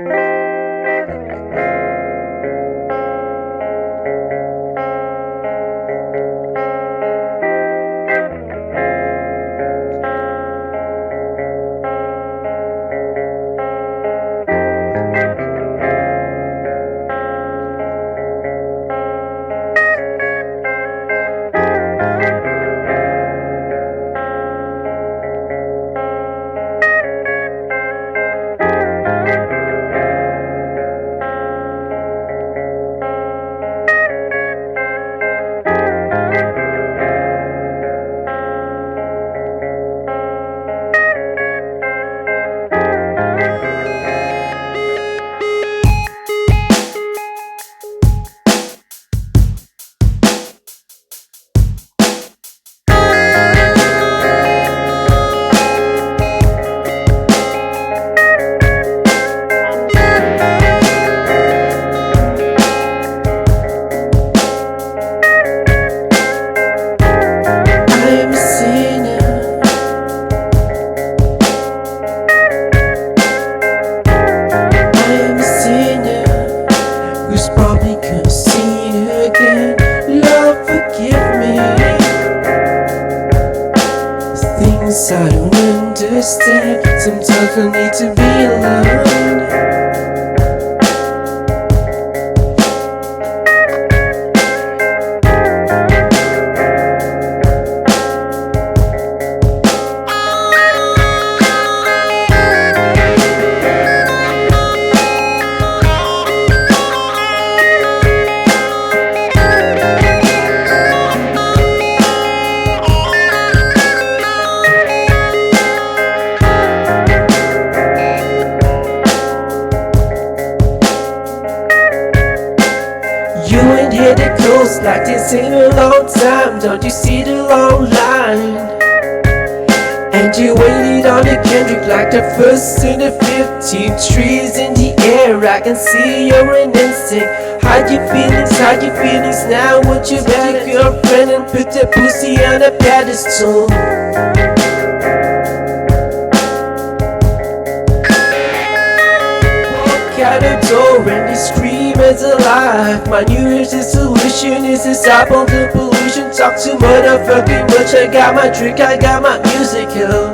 I don't understand. Sometimes I need to be alone. You ain't hit it close like this in a long time. Don't you see the long line? And you waited on the Kendrick like the first and the 15th. Trees in the air, I can see you're an instinct. Hide your feelings now. Won't you better girlfriend and put the pussy on a pedestal? Out the door and they scream as alive. My New Year's resolution is to stop all the pollution. Talk too motherfucking much. I got my drink, I got my music, yo.